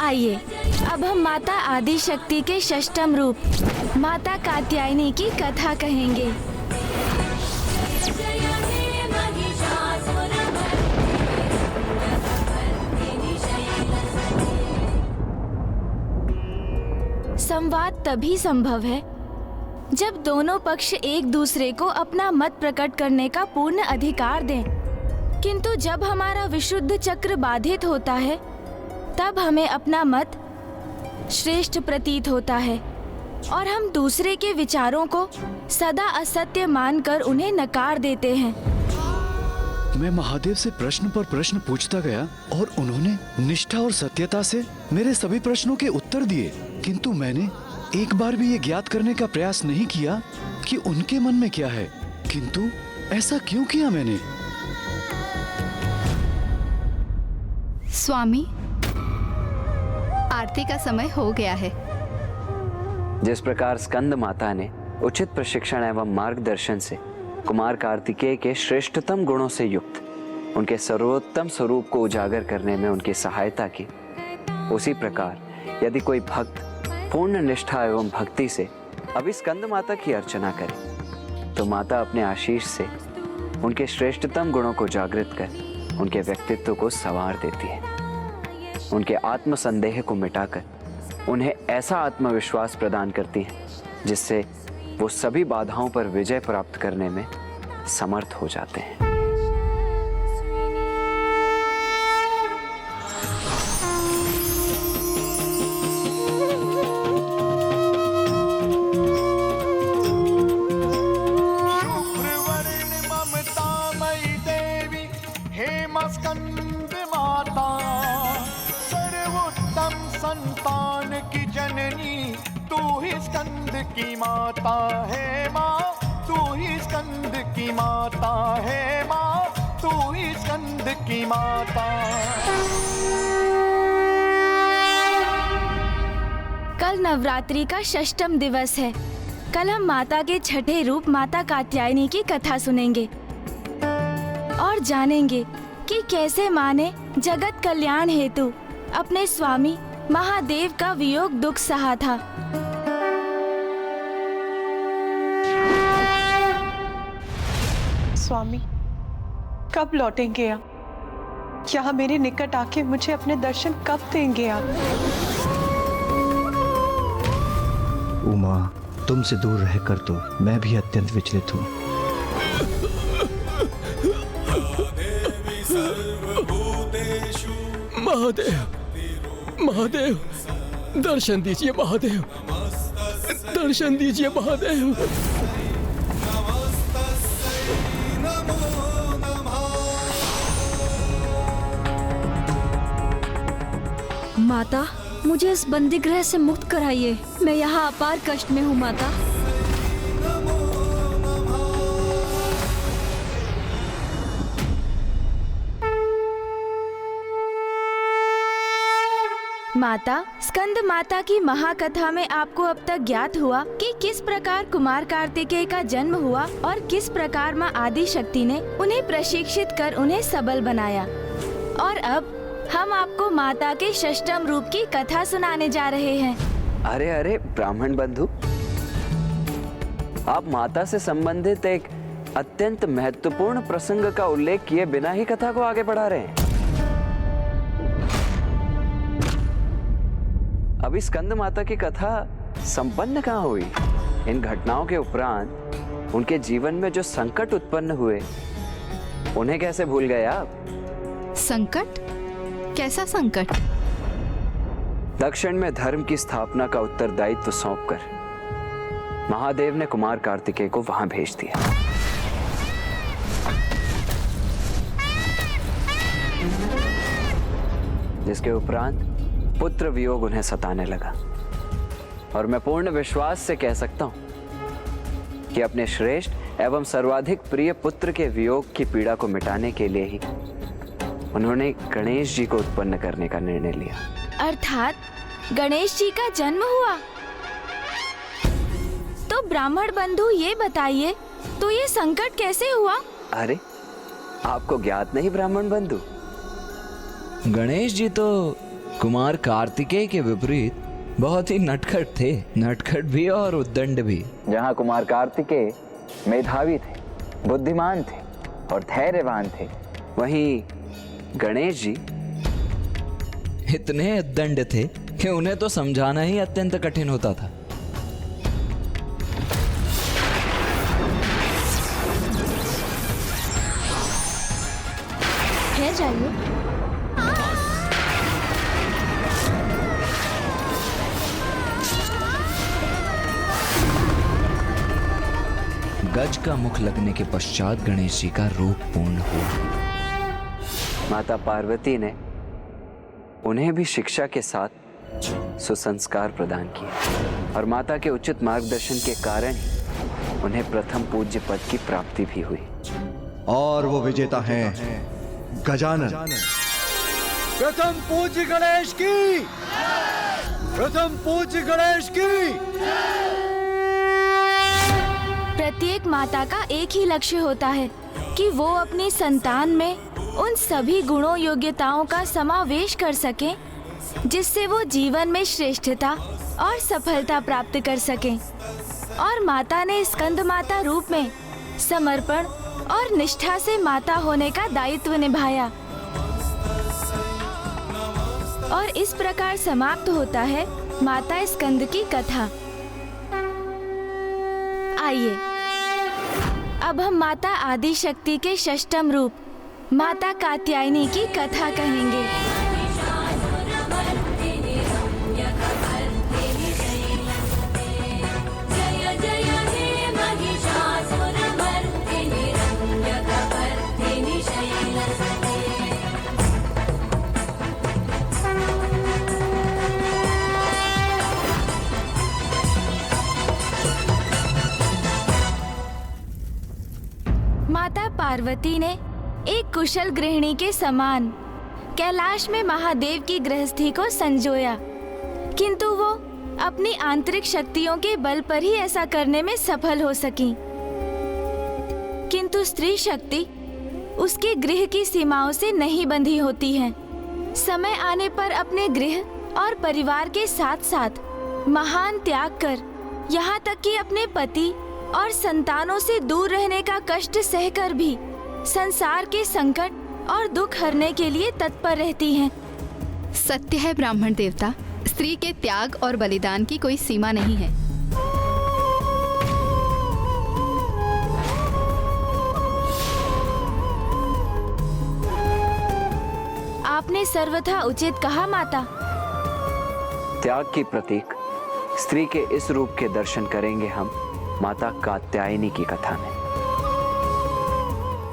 आइए अब हम माता आदि शक्ति के षष्ठम रूप माता कात्यायनी की कथा कहेंगे। संवाद तभी संभव है जब दोनों पक्ष एक दूसरे को अपना मत प्रकट करने का पूर्ण अधिकार दें। किंतु जब हमारा विशुद्ध चक्र बाधित होता है तब हमें अपना मत श्रेष्ठ प्रतीत होता है और हम दूसरे के विचारों को सदा असत्य मानकर उन्हें नकार देते हैं। मैं महादेव से प्रश्न पर प्रश्न पूछता गया और उन्होंने निष्ठा और सत्यता से मेरे सभी प्रश्नों के उत्तर दिए, किंतु मैंने एक बार भी ये ज्ञात करने का प्रयास नहीं किया कि उनके मन में क्या है। किंतु ऐसा क्यों किया मैंने? स्वामी, आरती का समय हो गया है। जिस प्रकार स्कंद माता ने उचित प्रशिक्षण एवं मार्गदर्शन से कुमार कार्तिकेय के श्रेष्ठतम गुणों से युक्त उनके सर्वोत्तम स्वरूप को उजागर करने में उनकी सहायता की, उसी प्रकार यदि कोई भक्त पूर्ण निष्ठा एवं भक्ति से अभी स्कंद माता की अर्चना करे तो माता अपने आशीष से उनके श्रेष्ठतम गुणों को जागृत कर उनके व्यक्तित्व को संवार देती है। उनके आत्म संदेह को मिटाकर उन्हें ऐसा आत्मविश्वास प्रदान करती है जिससे वो सभी बाधाओं पर विजय प्राप्त करने में समर्थ हो जाते हैं। स्कंद माता सर्वोत्तम संतान की जननी, तू ही स्कंद की माता है माँ, तू ही स्कंद की माता है माँ, तू ही स्कंद की माता। कल नवरात्रि का षष्ठम दिवस है। कल हम माता के छठे रूप माता कात्यायनी की कथा सुनेंगे और जानेंगे कि कैसे माँ ने जगत कल्याण हेतु अपने स्वामी महादेव का वियोग दुख सहा था। स्वामी, कब लौटेंगे आप? यहाँ मेरे निकट आके मुझे अपने दर्शन कब देंगे आप? उमा, तुमसे दूर रहकर तो मैं भी अत्यंत विचलित हूँ। महादेव, महादेव, दर्शन दीजिए महादेव, दर्शन दीजिए महादेव। माता, मुझे इस बंदी गृह से मुक्त कराइए। मैं यहाँ अपार कष्ट में हूँ माता। माता, स्कंद माता की महाकथा में आपको अब तक ज्ञात हुआ कि किस प्रकार कुमार कार्तिकेय का जन्म हुआ और किस प्रकार माँ आदि शक्ति ने उन्हें प्रशिक्षित कर उन्हें सबल बनाया। और अब हम आपको माता के षष्ठम रूप की कथा सुनाने जा रहे हैं। अरे अरे ब्राह्मण बंधु, आप माता से संबंधित एक अत्यंत महत्वपूर्ण प्रसंग का उल्लेख किए बिना ही कथा को आगे बढ़ा रहे हैं। अभी स्कंद माता की कथा संपन्न कहाँ हुई? इन घटनाओं के उपरांत उनके जीवन में जो संकट उत्पन्न हुए उन्हें कैसे भूल गए आप? संकट? कैसा संकट? दक्षिण में धर्म की स्थापना का उत्तरदायित्व सौंपकर महादेव ने कुमार कार्तिकेय को वहां भेज दिया। जिसके उपरांत पुत्र वियोग उन्हें सताने लगा और मैं पूर्ण विश्वास से कह सकता हूं कि अपने श्रेष्ठ एवं सर्वाधिक प्रिय पुत्र के वियोग की पीड़ा को मिटाने के लिए ही उन्होंने गणेश जी को उत्पन्न करने का निर्णय लिया। अर्थात गणेश जी का जन्म हुआ। तो ब्राह्मण बंधु ये बताइए, तो ये संकट कैसे हुआ? अरे आपको ज्ञात नहीं ब्राह्मण बंधु, गणेश जी तो कुमार कार्तिकेय के विपरीत बहुत ही नटखट थे, नटखट भी और उद्दंड भी। जहाँ कुमार कार्तिकेय मेधावी थे, बुद्धिमान थे और धैर्यवान थे, वहीं गणेश जी इतने उद्दंड थे कि उन्हें तो समझाना ही अत्यंत कठिन होता था। है जाइए। गज का मुख लगने के पश्चात गणेश जी का रूप पूर्ण हुआ। माता पार्वती ने उन्हें भी शिक्षा के साथ सुसंस्कार प्रदान किए और माता के उचित मार्गदर्शन के कारण ही उन्हें प्रथम पूज्य पद की प्राप्ति भी हुई। और वो विजेता हैं गजानन। प्रथम पूज्य गणेश की, प्रथम पूज्य गणेश की। प्रत्येक माता का एक ही लक्ष्य होता है कि वो अपनी संतान में उन सभी गुणों योग्यताओं का समावेश कर सके जिससे वो जीवन में श्रेष्ठता और सफलता प्राप्त कर सके। और माता ने स्कंद माता रूप में समर्पण और निष्ठा से माता होने का दायित्व निभाया। और इस प्रकार समाप्त होता है माता स्कंद की कथा। आइए अब हम माता आदि शक्ति के षष्ठम रूप माता कात्यायनी की कथा कहेंगे। माता पार्वती ने एक कुशल गृहिणी के समान कैलाश में महादेव की गृहस्थी को संजोया, किंतु वो अपनी आंतरिक शक्तियों के बल पर ही ऐसा करने में सफल हो सकी। किंतु स्त्री शक्ति उसके गृह की सीमाओं से नहीं बंधी होती है। समय आने पर अपने गृह और परिवार के साथ साथ महान त्याग कर, यहाँ तक कि अपने पति और संतानों से दूर रहने का कष्ट सहकर भी संसार के संकट और दुख हरने के लिए तत्पर रहती हैं। सत्य है ब्राह्मण देवता, स्त्री के त्याग और बलिदान की कोई सीमा नहीं है। आपने सर्वथा उचित कहा माता। त्याग की प्रतीक स्त्री के इस रूप के दर्शन करेंगे हम माता कात्यायनी की कथा में,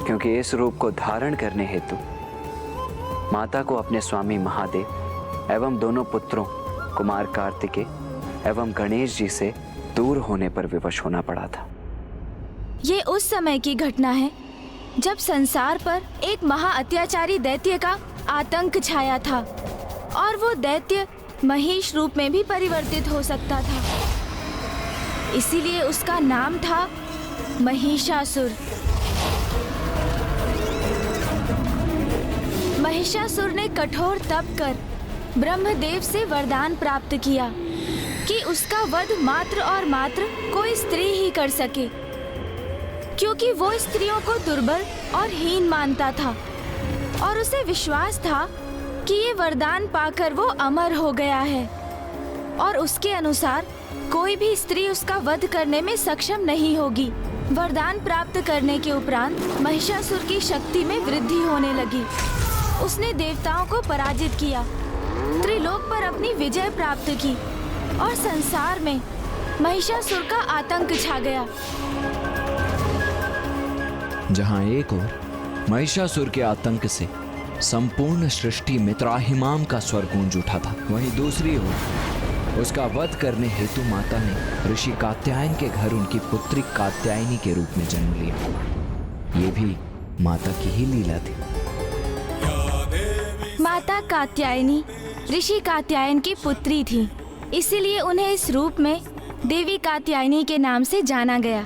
क्योंकि इस रूप को धारण करने हेतु माता को अपने स्वामी महादेव एवं दोनों पुत्रों कुमार कार्तिकेय एवं गणेश जी से दूर होने पर विवश होना पड़ा था। ये उस समय की घटना है जब संसार पर एक महा अत्याचारी दैत्य का आतंक छाया था और वो दैत्य महिष रूप में भी परिवर्तित हो सकता था। इसीलिए उसका नाम था महिषासुर। महिषासुर ने कठोर तप कर ब्रह्मदेव से वरदान प्राप्त किया कि उसका वध मात्र और मात्र कोई स्त्री ही कर सके, क्योंकि वो स्त्रियों को दुर्बल और हीन मानता था और उसे विश्वास था कि ये वरदान पाकर वो अमर हो गया है और उसके अनुसार कोई भी स्त्री उसका वध करने में सक्षम नहीं होगी। वरदान प्राप्त करने के उपरांत महिषासुर की शक्ति में वृद्धि होने लगी। उसने देवताओं को पराजित किया, त्रिलोक पर अपनी विजय प्राप्त की और संसार में महिषासुर का आतंक छा गया। जहां एक ओर महिषासुर के आतंक से संपूर्ण सृष्टि में त्राहिमाम का स्वर गूंज उठा था, वहीं दूसरी ओर उसका वध करने हेतु माता ने ऋषि कात्यायन के घर उनकी पुत्री कात्यायनी के रूप में जन्म लिया। ये भी माता की ही लीला थी। माता कात्यायनी ऋषि कात्यायन की पुत्री थी, इसीलिए उन्हें इस रूप में देवी कात्यायनी के नाम से जाना गया।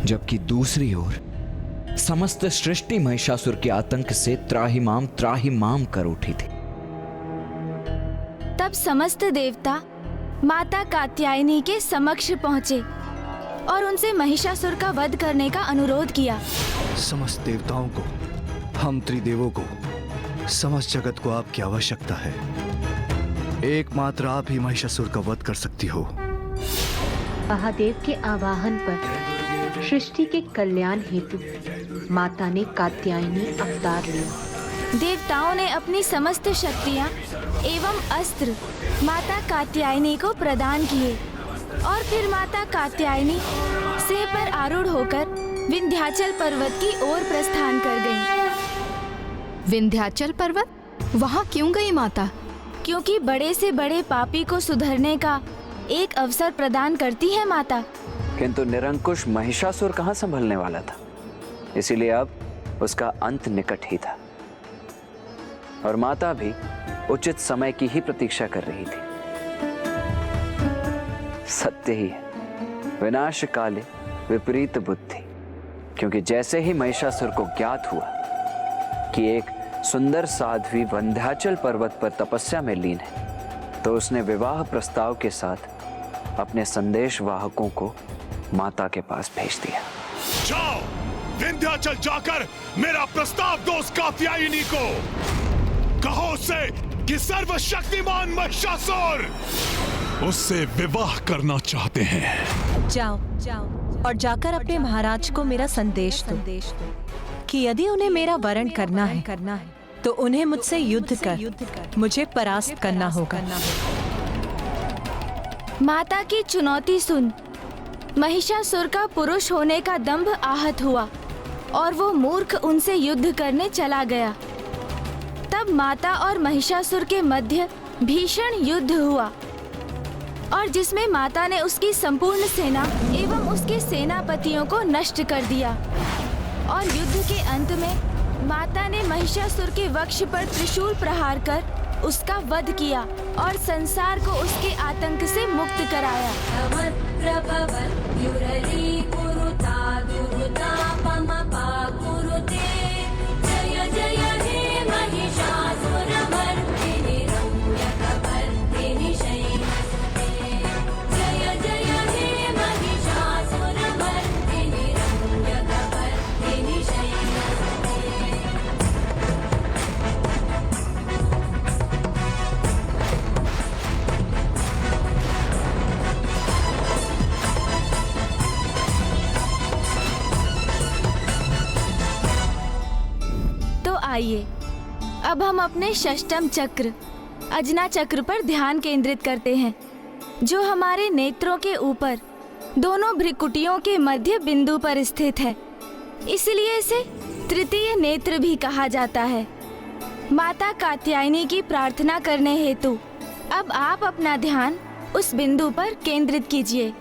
जबकि दूसरी ओर समस्त सृष्टि महिषासुर के आतंक से त्राहिमाम त्राहिमाम कर उठी थी। तब समस्त देवता माता कात्यायनी के समक्ष पहुँचे और उनसे महिषासुर का वध करने का अनुरोध किया। समस्त देवताओं को, हम त्रिदेवों को, समस्त जगत को आपकी आवश्यकता है। एकमात्र आप ही महिषासुर का वध कर सकती हो। महादेव के आवाहन पर सृष्टि के कल्याण हेतु माता ने कात्यायनी अवतार लिया। देवताओं ने अपनी समस्त शक्तियाँ एवं अस्त्र माता कात्यायनी को प्रदान किए और फिर माता कात्यायनी सिंह पर आरूढ़ होकर विंध्याचल पर्वत की ओर प्रस्थान कर गईं। विंध्याचल पर्वत? वहाँ क्यों गई माता? क्योंकि बड़े से बड़े पापी को सुधरने का एक अवसर प्रदान करती है माता। किंतु निरंकुश महिषासुर कहाँ संभलने वाला था, इसीलिए अब उसका अंत निकट ही था और माता भी उचित समय की ही प्रतीक्षा कर रही थी। सत्य ही है, विनाश काले विपरीत बुद्धि, क्योंकि जैसे ही महिषासुर को ज्ञात हुआ कि एक सुंदर साध्वी विंध्याचल पर्वत पर तपस्या में लीन है, तो उसने विवाह प्रस्ताव के साथ अपने संदेश वाहकों को माता के पास भेज दिया। जाओ, विंध्याचल जाकर मेरा प्रस्ताव दो उस कात्यायनी को। कहो उससे कि सर्वशक्तिमान महिषासुर उससे विवाह करना चाहते हैं। जाओ और जाकर अपने महाराज को मेरा संदेश दो कि यदि उन्हें मेरा वरण करना है तो उन्हें मुझसे युद्ध कर मुझे परास्त करना होगा। माता की चुनौती सुन महिषासुर का पुरुष होने का दंभ आहत हुआ और वो मूर्ख उनसे युद्ध करने चला गया। तब माता और महिषासुर के मध्य भीषण युद्ध हुआ और जिसमें माता ने उसकी संपूर्ण सेना एवं उसके सेनापतियों को नष्ट कर दिया और युद्ध के अंत में माता ने महिषासुर के वक्ष पर त्रिशूल प्रहार कर उसका वध किया और संसार को उसके आतंक से मुक्त कराया। आइए अब हम अपने षष्टम चक्र अजना चक्र पर ध्यान केंद्रित करते हैं, जो हमारे नेत्रों के ऊपर दोनों भ्रिकुटियों के मध्य बिंदु पर स्थित है। इसलिए इसे तृतीय नेत्र भी कहा जाता है। माता कात्यायनी की प्रार्थना करने हेतु अब आप अपना ध्यान उस बिंदु पर केंद्रित कीजिए।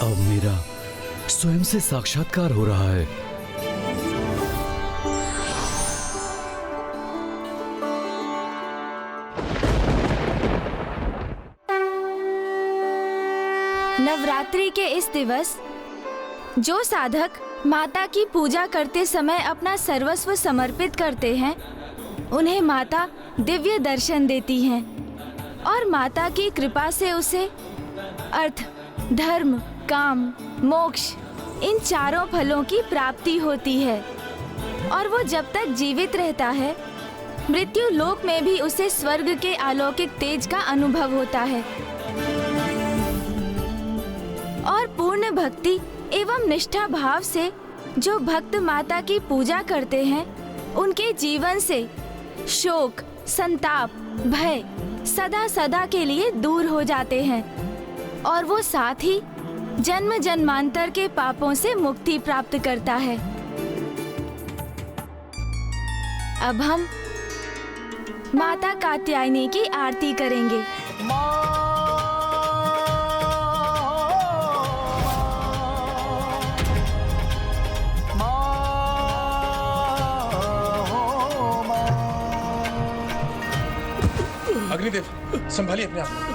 अब मेरा स्वयं से साक्षात्कार हो रहा है। नवरात्रि के इस दिवस जो साधक माता की पूजा करते समय अपना सर्वस्व समर्पित करते हैं, उन्हें माता दिव्य दर्शन देती हैं और माता की कृपा से उसे अर्थ, धर्म, काम, मोक्ष इन चारों फलों की प्राप्ति होती है और वो जब तक जीवित रहता है, मृत्यु लोक में भी उसे स्वर्ग के अलौकिक तेज का अनुभव होता है। और पूर्ण भक्ति एवं निष्ठा भाव से जो भक्त माता की पूजा करते हैं, उनके जीवन से शोक, संताप, भय सदा सदा के लिए दूर हो जाते हैं और वो साथ ही जन्म जन्मांतर के पापों से मुक्ति प्राप्त करता है। अब हम माता कात्यायनी की आरती करेंगे। अग्निदेव, संभालिए अपने आप को।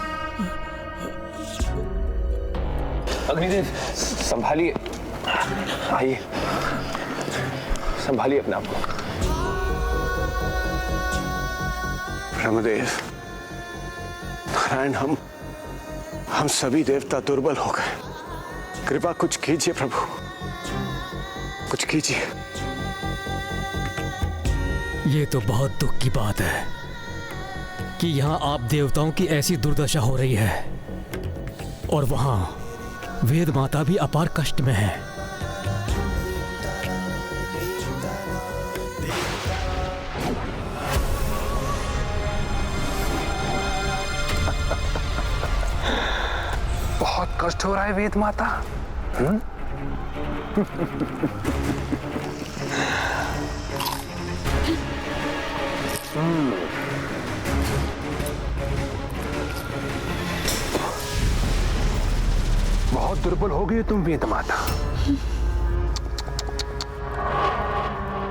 अग्निदेव, संभालिए, आइए, संभालिए अपने आप को। ब्रह्मदेव, नारायण, हम सभी देवता दुर्बल हो गए। कृपा कुछ कीजिए प्रभु, कुछ कीजिए। ये तो बहुत दुख की बात है कि यहाँ आप देवताओं की ऐसी दुर्दशा हो रही है और वहां वेद माता भी अपार कष्ट में है। बहुत कष्ट हो रहा है वेद माता। बहुत दुर्बल हो गई तुम वेद माता।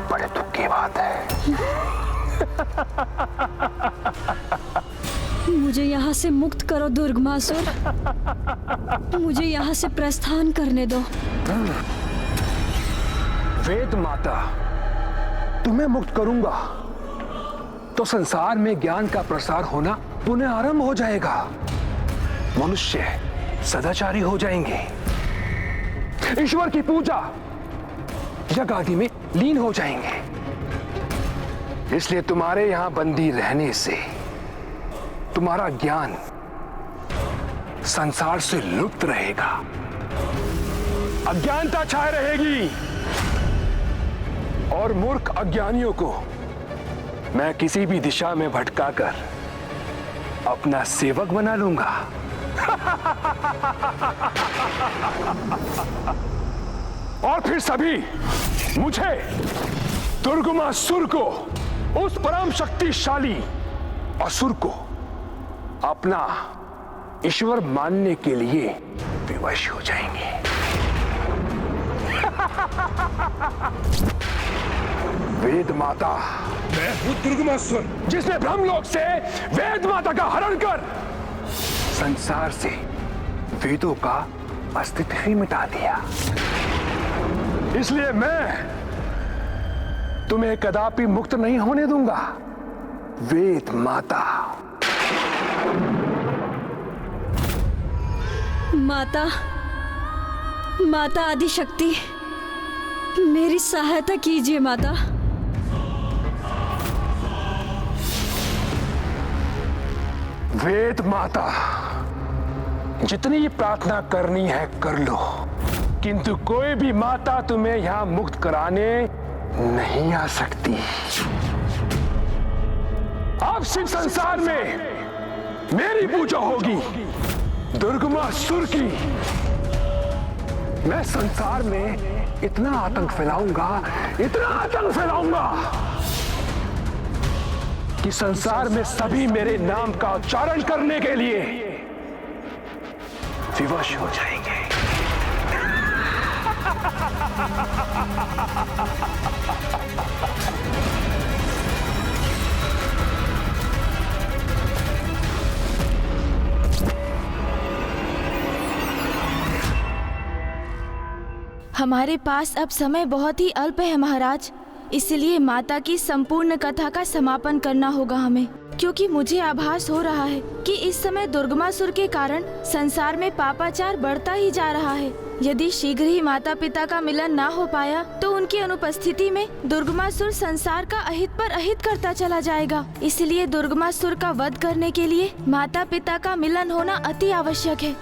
बड़े दुख की बात है। मुझे यहाँ से मुक्त करो दुर्गमासुर। मुझे यहाँ से प्रस्थान करने दो। वेद माता, तुम्हें मुक्त करूंगा तो संसार में ज्ञान का प्रसार होना पुनः आरंभ हो जाएगा। मनुष्य सदाचारी हो जाएंगे, ईश्वर की पूजा यज्ञ आदि में लीन हो जाएंगे। इसलिए तुम्हारे यहां बंदी रहने से तुम्हारा ज्ञान संसार से लुप्त रहेगा, अज्ञानता छाए रहेगी और मूर्ख अज्ञानियों को मैं किसी भी दिशा में भटकाकर अपना सेवक बना लूंगा। और फिर सभी मुझे दुर्गमासुर को, उस परम शक्तिशाली असुर को अपना ईश्वर मानने के लिए विवश हो जाएंगे। वेद माता, मैं हूं दुर्गमासुर, जिसने ब्रह्मलोक से वेद माता का हरण कर संसार से वेदों का अस्तित्व ही मिटा दिया। इसलिए मैं तुम्हें कदापि मुक्त नहीं होने दूंगा वेद माता। माता, माता आदिशक्ति, मेरी सहायता कीजिए माता। वेद माता, जितनी प्रार्थना करनी है कर लो, किंतु कोई भी माता तुम्हें यहां मुक्त कराने नहीं आ सकती। अब सिर्फ संसार में मेरी पूजा होगी, दुर्गमासुर की। मैं संसार में इतना आतंक फैलाऊंगा, इतना आतंक फैलाऊंगा कि संसार में सभी मेरे नाम का उच्चारण करने के लिए विवश हो जाएंगे। हमारे पास अब समय बहुत ही अल्प है महाराज, इसलिए माता की संपूर्ण कथा का समापन करना होगा हमें, क्योंकि मुझे आभास हो रहा है कि इस समय दुर्गमासुर के कारण संसार में पापाचार बढ़ता ही जा रहा है। यदि शीघ्र ही माता पिता का मिलन ना हो पाया तो उनकी अनुपस्थिति में दुर्गमासुर संसार का अहित पर अहित करता चला जाएगा। इसलिए दुर्गमासुर का वध करने के लिए माता पिता का मिलन होना अति आवश्यक है।